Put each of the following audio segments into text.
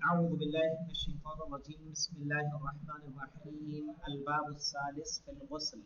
أعوذ بالله من الشيطان الرجيم بسم الله الرحمن الرحيم الباب الثالث في الغسل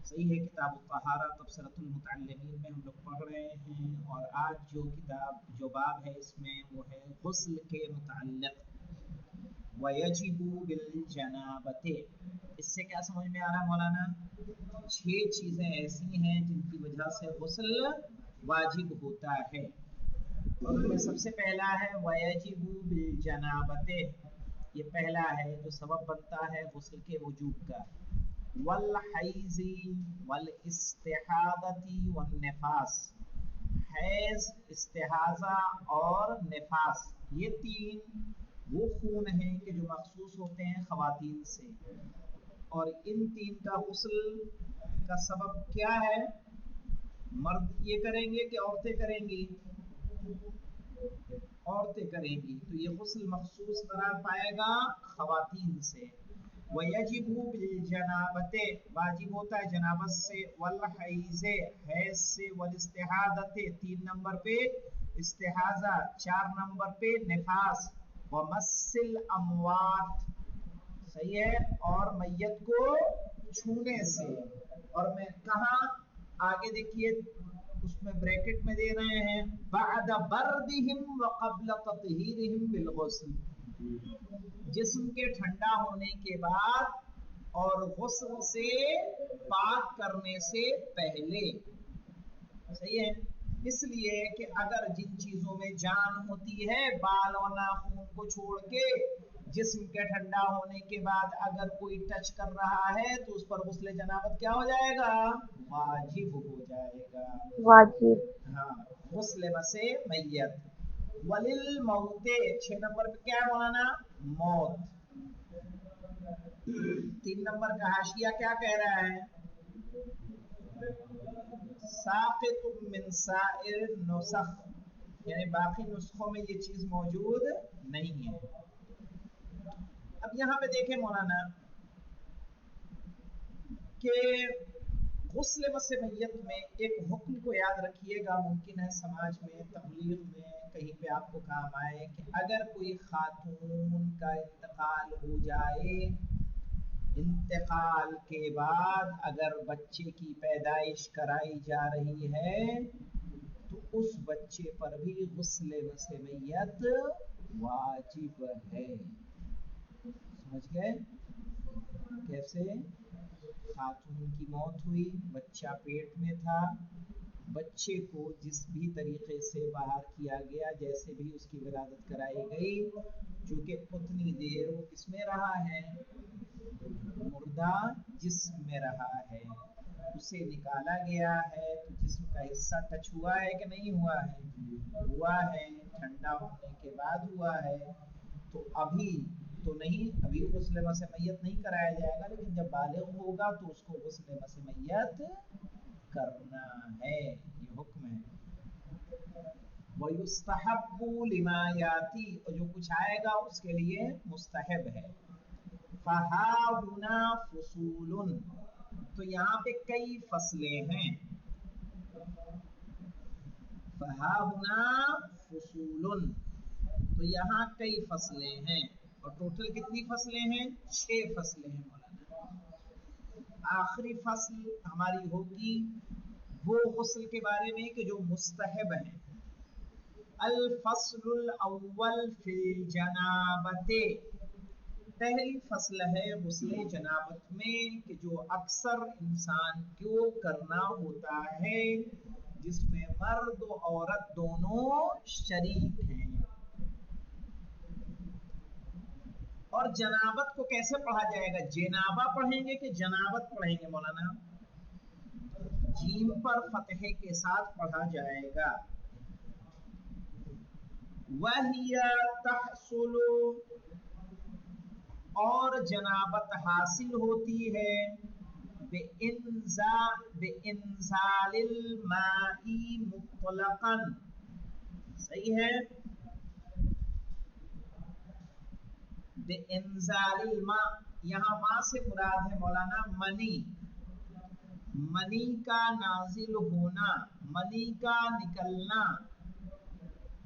صحیح ہے کتاب الطہارہ تبصرۃ المتعلمین میں ہم لوگ پڑھ رہے ہیں اور آج جو باب ہے اس میں وہ ہے غسل کے متعلق وَيَجِبُ بِالْجَنَابَةِ اس سے کیا سمجھ میں آ رہا ہے مولانا 6 چیزیں ایسی ہیں جن کی وجہ سے غسل واجب ہوتا ہے اور ان میں سب سے پہلا ہے وَيَجِبُ بِالْجَنَابَةِ یہ پہلا ہے جو سبب بنتا ہے غسل کے وجوب کا والحیض والاستحاضۃ والنفاس حیض استحاضہ اور نفاس یہ 3 وہ خون ہیں کہ جو مخصوص ہوتے ہیں خواتین سے اور ان 3 کا غسل کا سبب کیا ہے مرد یہ کریں گے کہ عورتیں کریں گی عورتیں کریں گی تو یہ غسل مخصوص قرار پائے گا خواتین سے وَيَجِبُ بِالْجَنَابَةِ واجب ہوتا ہے جنابت سے والحیض حیض سے والاستحاضۃ 3 نمبر پہ استحاضہ 4 نمبر پہ نفاس ومس الاموات صحیح ہے اور میت کو چھونے سے اور میں کہاں آگے دیکھیے اس میں بریکٹ میں دے رہے ہیں بعد بردہم وقبل تطہیرہم بالغسل جسم کے ٹھنڈا ہونے کے بعد اور غسل سے پاک کرنے سے پہلے صحیح ہے اس لیے کہ اگر جن چیزوں میں جان ہوتی ہے بال اور ناخن کو چھوڑ کے جسم کے ٹھنڈا ہونے کے بعد اگر کوئی ٹچ کر رہا ہے تو اس پر غسل جنابت کیا ہو جائے گا واجب ہو جائے گا واجب ہاں غسل مس میت وللموت 6 نمبر پہ کیا ہے مولانا موت 3 نمبر کا حاشیہ کیا کہہ رہا ہے ساقط من سائر نسخ یعنی باقی نسخوں میں یہ چیز موجود نہیں ہے اب یہاں پہ دیکھیں مولانا کہ غسل مس میت میں ایک حکم کو یاد رکھیے گا ممکن ہے سماج میں تبلیغ میں کہیں پہ آپ کو کام آئے کہ اگر کوئی خاتون کا انتقال ہو جائے انتقال کے بعد اگر بچے کی پیدائش کرائی جا رہی ہے تو اس بچے پر بھی غسل مس میت واجب ہے سمجھ گئے کیسے خاتون کی موت ہوئی بچہ پیٹ میں تھا بچے کو جس بھی طریقے سے باہر کیا گیا جیسے بھی اس کی ولادت کرائی گئی چونکہ اتنی دیر وہ کس میں رہا ہے مردہ جسم میں رہا ہے اسے نکالا گیا ہے تو جسم کا حصہ ٹچ ہوا ہے کہ نہیں ہوا ہے ٹھنڈا ہونے کے بعد ہوا ہے تو ابھی تو نہیں ابھی غسل مس میت نہیں کرایا جائے گا لیکن جب بالغ ہوگا تو اس کو غسل مس میت کرنا ہے یہ حکم ہے وَيُسْتَحَبُّ لِمَا يَأْتِي اور جو کچھ آئے گا اس کے لیے مستحب ہے فَهَا هُنَا فُصُولٌ تو یہاں پہ کئی فصلیں ہیں فَهَا هُنَا فُصُولٌ تو یہاں کئی فصلیں ہیں اور ٹوٹل کتنی فصلیں ہیں 6 فصلیں ہیں مولانا آخری فصل ہماری ہوگی وہ غسل کے بارے میں کہ جو مستحب ہیں الفصل الاول فی الجنابت پہلی فصل ہے غسل جنابت میں کہ جو اکثر انسان کو کرنا ہوتا ہے جس میں مرد و عورت دونوں شریک ہیں اور جنابت کو کیسے پڑھا جائے گا جنابہ پڑھیں گے کہ جنابت پڑھیں گے مولانا جیم پر فتح کے ساتھ پڑھا جائے گا وَهِيَ تَحْصُلُ اور جنابت حاصل ہوتی ہے بِإِنزَالِ الْمَاءِ مُطْلَقًا صحیح ہے بِإِنزَالِ الْمَاء یہاں ماء سے مراد ہے مولانا منی کا نازل ہونا منی کا نکلنا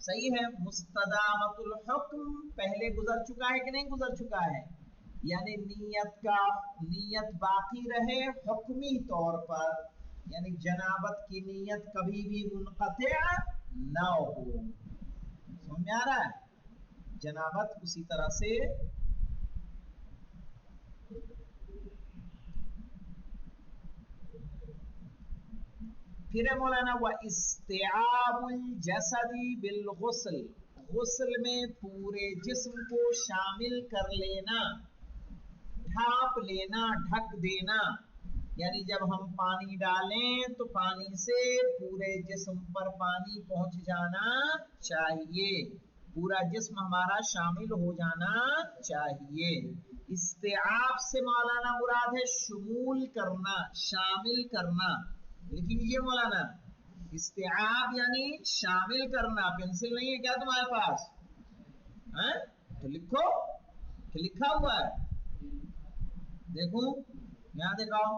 صحیح ہے. مستدامت الحکم پہلے گزر چکا ہے کہ نہیں گزر چکا ہے؟ یعنی نیت باقی رہے حکمی طور پر، یعنی جنابت کی نیت کبھی بھی منقطع نہ ہو. سمجھ میں آ رہا ہے؟ جنابت اسی طرح سے پھر مولانا واستیعاب الجسد بالغسل، غسل میں پورے جسم کو شامل کر لینا، ڈھانپ لینا، ڈھک دینا. یعنی جب ہم پانی ڈالیں تو پانی سے پورے جسم پر پانی پہنچ جانا چاہیے، پورا جسم ہمارا شامل ہو جانا چاہیے. استیعاب سے مولانا مراد ہے شمول کرنا، شامل کرنا. لکھ لیجیے مولانا، استیعاب یعنی شامل کرنا. پینسل نہیں ہے کیا تمہارے پاس؟ تو لکھو کہ لکھا ہوا ہے، دیکھو یہاں دکھاؤ.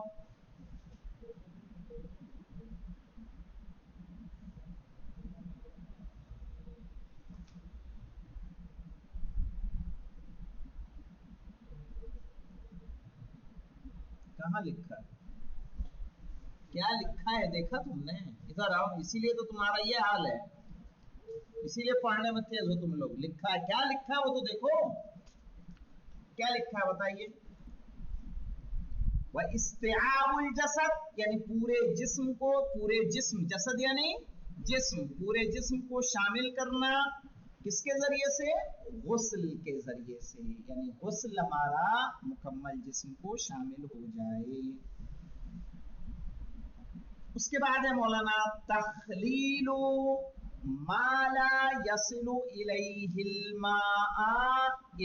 کہاں لکھا ہے؟ کیا لکھا ہے دیکھا تم نے؟ ادھر آؤ. اسی لیے تو تمہارا یہ حال ہے، اسی لیے پڑھنے میں تیز ہو تم لوگ. لکھا ہے، کیا لکھا ہے وہ تو دیکھو. کیا لکھا ہے بتائیے؟ واستیعاب الجسد یعنی پورے جسم کو، پورے جسم، جسد یعنی جسم، پورے جسم کو شامل کرنا. کس کے ذریعے سے؟ غسل کے ذریعے سے. یعنی غسل ہمارا مکمل جسم کو شامل ہو جائے. اس کے بعد ہے مولانا تخلیل ما لا يصل الیہ الماء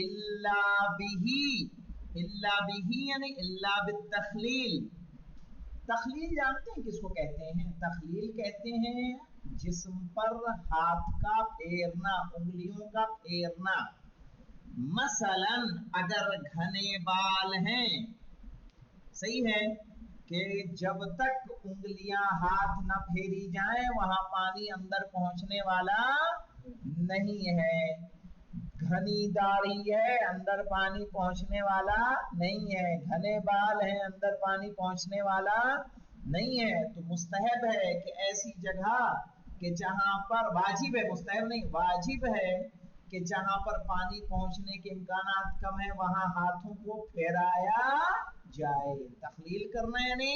الا به. الا به یعنی الا بالتخلیل. تخلیل جانتے ہیں کس کو کہتے ہیں؟ تخلیل کہتے ہیں جسم پر ہاتھ کا پھیرنا، انگلیوں کا پھیرنا. مثلا اگر گھنے بال ہیں، صحیح ہے کہ جب تک انگلیاں ہاتھ نہ پھیری جائیں وہاں پانی اندر پہنچنے والا نہیں ہے. گھنی داڑھی ہے، اندر پانی پہنچنے والا نہیں ہے. گھنے بال ہیں، اندر پانی پہنچنے والا نہیں ہے. تو مستحب ہے کہ ایسی جگہ کہ جہاں پر، واجب ہے، مستحب نہیں واجب ہے کہ جہاں پر پانی پہنچنے کے امکانات کم ہیں وہاں ہاتھوں کو پھیرایا جائے. تخلیل کرنا یعنی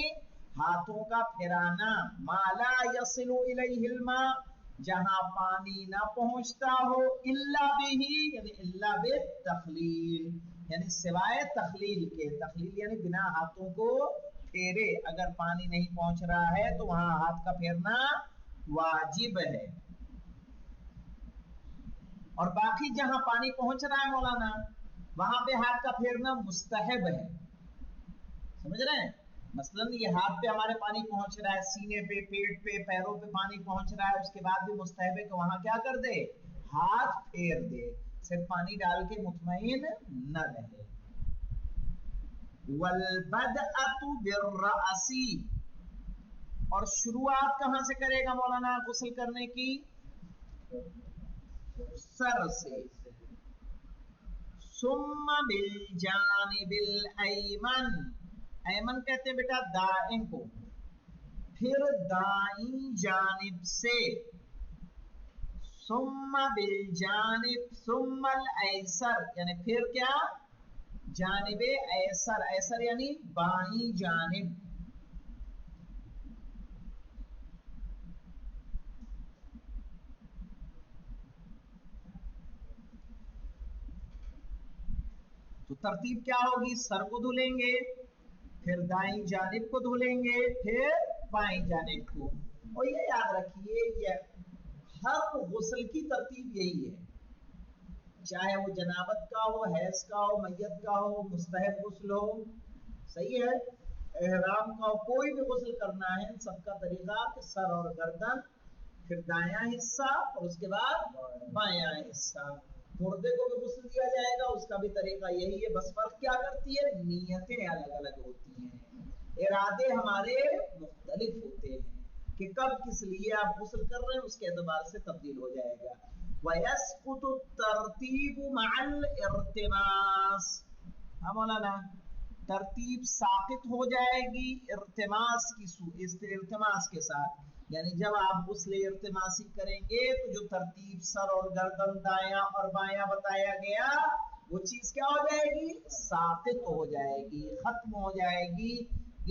ہاتھوں کا پھیرانا. ما لا یصل الیہ الماء جہاں پانی نہ پہنچتا ہو، الا بہ یعنی الا بالتخلیل یعنی سوائے تخلیل کے. تخلیل یعنی بنا ہاتھوں کو پھیرے اگر پانی نہیں پہنچ رہا ہے تو وہاں ہاتھ کا پھیرنا واجب ہے. اور باقی جہاں پانی پہنچ رہا ہے مولانا وہاں پہ ہاتھ کا پھیرنا مستحب ہے. سمجھ رہے ہیں؟ مثلا یہ ہاتھ پہ ہمارے پانی پہنچ رہا ہے، سینے پہ، پیٹ پہ، پیروں پہ پانی پہنچ رہا ہے، اس کے بعد بھی مستحب ہے کہ وہاں کیا کر دے؟ ہاتھ پھیر دے، صرف پانی ڈال کے مطمئن نہ رہے. والبدءۃ بالرأس اور شروعات کہاں سے کرے گا مولانا غسل کرنے کی؟ سر سے. ثم بالجانب الایمن، ایمن کہتے ہیں بیٹا دائیں کو، پھر دائیں جانب سے. ثم بالجانب ثم الایسر یعنی پھر کیا؟ جانب ایسر. ایسر یعنی بائیں جانب. تو ترتیب کیا ہوگی؟ سر کو دھلیں گے، پھر دائیں جانب کو دھلیں گے، پھر بائیں جانب کو. اور یہ یاد رکھیے یہ ہر غسل کی ترتیب یہی ہے، چاہے وہ جنابت کا ہو، حیض کا ہو، میت کا ہو، مستحب غسل ہو، صحیح ہے، احرام کا ہو، کوئی بھی غسل کرنا ہے سب کا طریقہ کہ سر اور گردن، پھر دایاں حصہ اور اس کے بعد بایاں حصہ. مردے کو بھی غسل دیا جائے گا، اس کا بھی طریقہ یہی ہے. بس فرق کیا کرتی ہے؟ نیتیں الگ الگ ہوتی ہیں، ارادے ہمارے مختلف ہوتے ہیں کہ کب کس لیے آپ غسل کر رہے ہیں اس کے اعتبار سے تبدیل ہو جائے گا. وَيَسْقُطُ التَّرْتِيبُ مَعَ الْإِرْتِمَاسِ. ہاں مولانا، ترتیب ساقط ہو جائے گی ارتماس کے ساتھ. یعنی جب آپ غسل ارتماسی کریں گے تو جو ترتیب سر اور گردن دایاں اور بایاں بتایا گیا وہ چیز کیا ہو جائے گی؟ ساقط ہو جائے گی، ختم ہو جائے گی.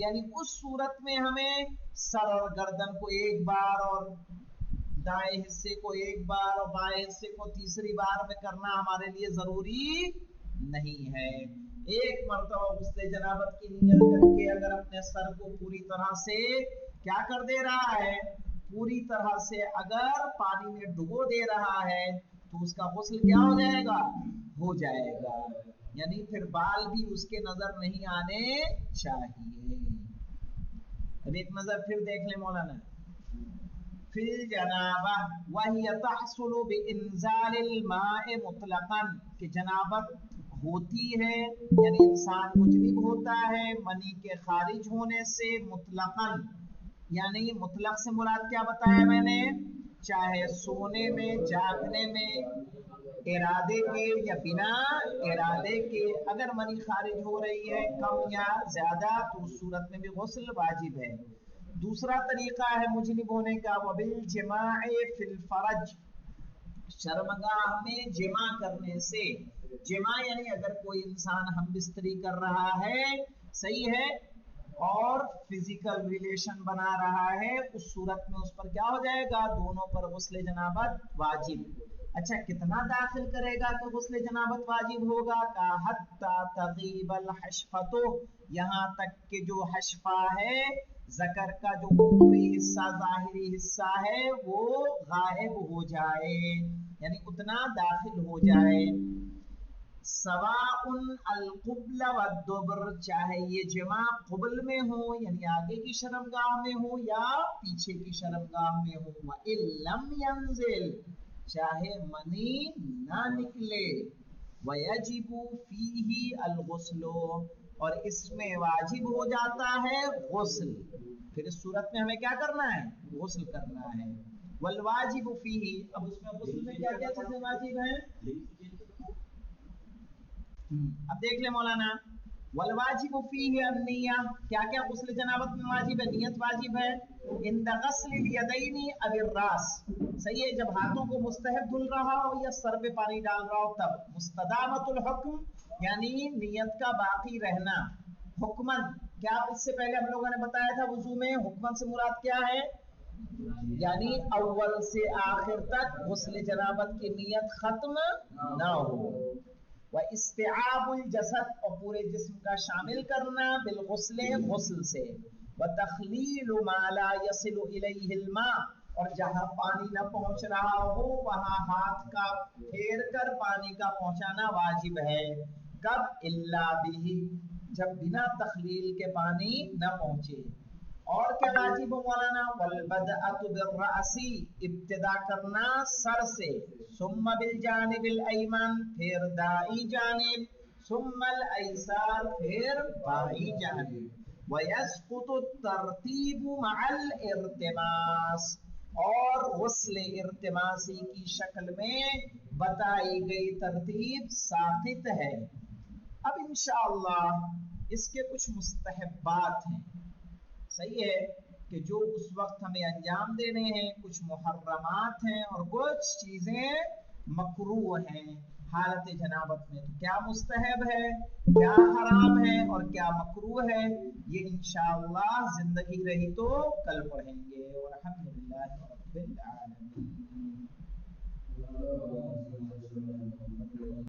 یعنی اس صورت میں ہمیں سر اور گردن کو ایک بار اور دائیں حصے کو ایک بار اور بائیں حصے کو تیسری بار میں کرنا ہمارے لیے ضروری نہیں ہے. ایک مرتبہ غسل جنابت کی نیت کر کے اگر اپنے سر کو پوری طرح سے کیا کر دے رہا ہے، پوری طرح سے اگر پانی میں ڈبو دے رہا ہے تو اس کا غسل کیا ہو جائے گا؟ ہو جائے گا. یعنی پھر بال بھی اس کے نظر نہیں آنے چاہیے. اب ایک نظر پھر دیکھ لیں مولانا. فی الجنابہ وہی تحصل بانزال الماء مطلقا، کہ جنابت ہوتی ہے یعنی انسان مجنب ہوتا ہے منی کے خارج ہونے سے مطلقاً. یعنی مطلق سے مراد کیا بتایا میں نے؟ چاہے سونے میں، جاگنے میں، ارادے کے یا بنا ارادے کے اگر منی خارج ہو رہی ہے کم یا زیادہ تو اس صورت میں بھی غسل واجب ہے. دوسرا طریقہ ہے مجنب ہونے کا، وبالجماع فی الفرج، شرمگاہ میں جماع کرنے سے. جماع یعنی اگر کوئی انسان ہم بستری کر رہا ہے، صحیح ہے، اور فزیکل ریلیشن بنا رہا ہے، اس صورت میں اس پر کیا ہو جائے گا؟ دونوں پر غسل جنابت واجب. اچھا کتنا داخل کرے گا کہ غسل جنابت واجب ہوگا؟ کا حتی تغیب الحشفۃ، یہاں تک کہ جو حشفہ ہے ذکر کا جو اوپری حصہ ظاہری حصہ ہے وہ غائب ہو جائے، یعنی اتنا داخل ہو جائے. سواء القبل والدبر، چاہے یہ جماع قبل میں ہو یعنی آگے کی شرمگاہ میں ہو یا پیچھے کی شرمگاہ میں ہو. وَإِن لَمْ يَنزِلْ، چاہے منی نہ نکلے. وَيَجِبُ فِيهِ الْغُسْلُ، اور اس میں واجب ہو جاتا ہے غسل. پھر اس صورت میں ہمیں کیا کرنا ہے؟ غسل کرنا ہے. والواجب فیہ، اب اس میں غسل میں کیا کیا چیزیں واجب ہیں؟ اب دیکھ لیں مولانا. والواجب فیہ النیہ، کیا کیا غسل جنابت میں واجب ہے؟ نیت واجب ہے. عند غسل الیدین او الراس، صحیح ہے، جب ہاتھوں کو مستحب دھل رہا ہو یا سر پہ پانی ڈال رہا ہو تب. مستدامت الحکم، یعنی نیت کا باقی رہنا. حکمن، کیا اس سے پہلے ہم لوگوں نے بتایا تھا وضو میں حکمن سے مراد کیا ہے؟ یعنی اول سے آخر تک غسل جنابت کی نیت ختم نہ ہو. واستیعاب الجسد، اور پورے جسم کا شامل کرنا بالغسل، غسل سے. وتخلیل ما لا يصل الیہ الماء، اور جہاں پانی نہ پہنچ رہا ہو وہاں ہاتھ کا پھیر کر پانی کا پہنچانا واجب ہے. کب؟ الا بھی، جب بنا تخلیل کے پانی نہ پہنچے. اور کیا واجب ہو مولانا؟ والبدء بالرأس، ابتدا کرنا سر سے. ثم بالجانب الایمن، پھر دائیں جانب. ثم الایسار، پھر بائیں جانب. ويسقط الترتیب مع الارتماس، اور غسل ارتماسی کی شکل میں بتائی گئی ترتیب ساقط ہے. اب انشاءاللہ اس کے کچھ مستحبات ہیں، صحیح ہے، کہ جو اس وقت ہمیں انجام دینے ہیں. کچھ محرمات ہیں اور کچھ چیزیں مکروہ ہیں حالت جنابت میں. تو کیا مستحب ہے، کیا حرام ہے اور کیا مکروہ ہے، یہ انشاءاللہ زندگی رہی تو کل پڑھیں گے. والحمدللہ رب العالمین.